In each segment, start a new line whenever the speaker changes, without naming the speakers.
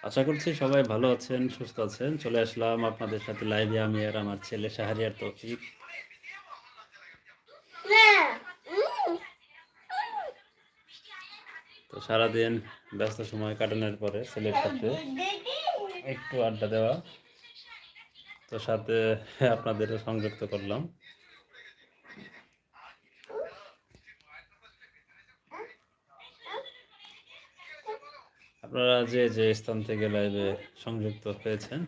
আশা করছি সবাই ভালো আছেন, সুস্থ আছেন। চলে আসলাম আপনাদের সাথে লাইভে আমি আর আমার ছেলে শাহরিয়ার তৌফিক। তো সারাদিন ব্যস্ত সময় কাটানোর পরে ছেলের সাথে একটু আড্ডা দেওয়া, তো সাথে আপনাদেরও সংযুক্ত করলাম। আপনারা যে যে স্থান থেকে লাইভে সংযুক্ত হয়েছেন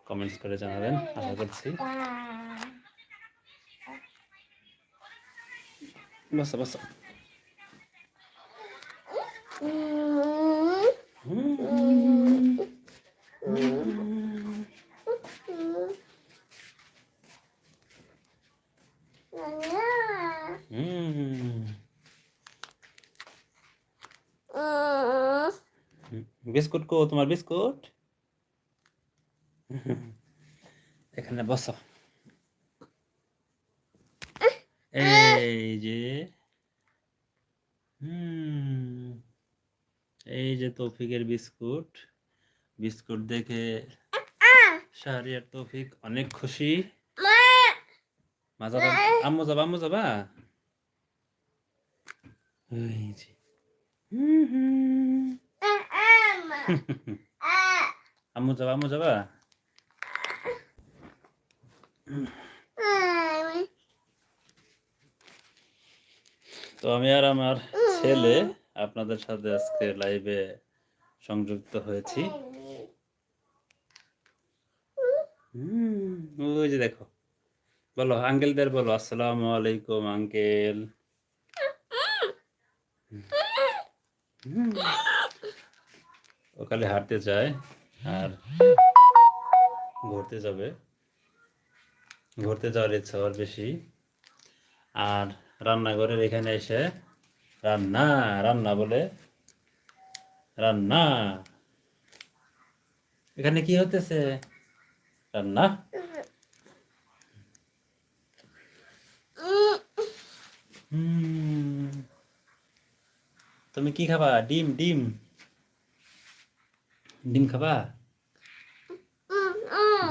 কমেন্টস করে জানাবেন, আশা করছি। বসো বসো। বিস্কুট কো তোমার বিস্কুট? এখানে বসো। এই যে এই যে তৌফিকের বিস্কুট। বিস্কুট দেখে শাহরিয়ার তৌফিক অনেক খুশি। মাজা আম্মু যাবা, আম্মু যাবা। এই যে আম্মু যাবা, আম্মু যাবা। তো আমি আর আমার ছেলে আপনাদের সাথে আজকে লাইভে সংযুক্ত হয়েছি। ওই যে দেখো, বলো আঙ্কেলদের বলো আসসালামু আলাইকুম আঙ্কেল। ওখানে হাঁটতে যায় আর ঘুরতে যাবে, ঘুরতে যাওয়ার ইচ্ছা ওর বেশি। আর রান্নাঘরের এখানে এসে রান্না রান্না বলে রান্না। এখানে কি হতেছে? রান্না। তুমি কি খাবা? ডিম ডিম ডিম খাবা?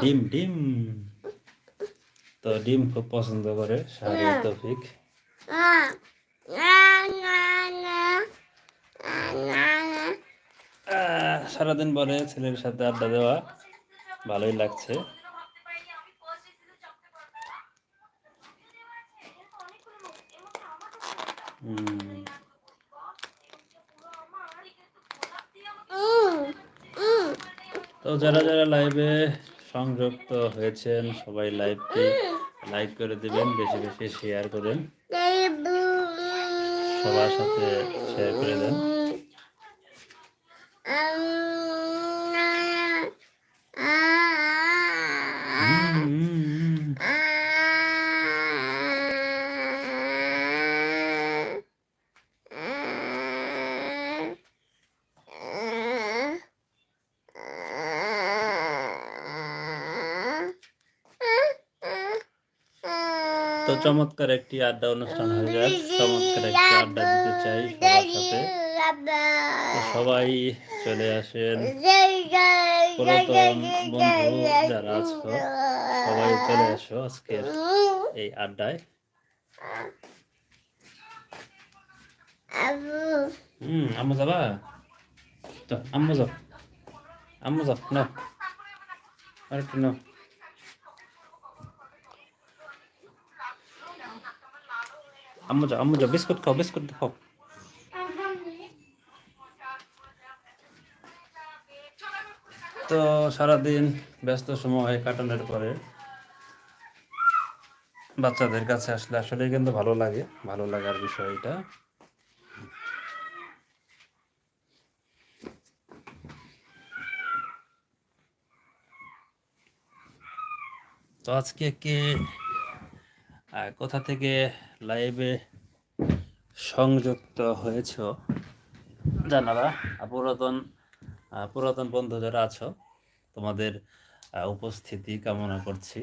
ডিম ডিম। তো ডিম খুব পছন্দ করে শাহরিয়ার তৌফিক। সারাদিন পরে ছেলের সাথে আড্ডা দেওয়া ভালোই লাগছে। তো যারা যারা লাইভে সংযুক্ত হয়েছেন সবাই লাইভটি লাইক করে দিবেন, বেশি বেশি শেয়ার করেন, সবার সাথে শেয়ার করে দেন। তো চমৎকার একটি আড্ডা অনুষ্ঠান হয়ে যাক, চমৎকার একটি আড্ডা দিতে চাই সবার সাথে। তো সবাই চলে আসেন, পুরাতন বন্ধু যারা আছো সবাই চলে আসো আজকের এই আড্ডায়। আম্মু যাবা? তো আম্মু যাও, আম্মু যাও না আর একটু নাও। আম্মু যাও, আম্মু যাও, বিস্কুট খাও, বিস্কুট খাও। তো সারাদিন ব্যস্ত সময় কাটানোর পরে বাচ্চাদের কাছে আসলে আসলে কিন্তু ভালো লাগে, ভালো লাগার বিষয়টা। তো আজকে কে কোথা থেকে লাইভে সংযুক্ত হয়েছ জানাবা। পুরাতন বন্ধু যারা আছো তোমাদের উপস্থিতি কামনা করছি।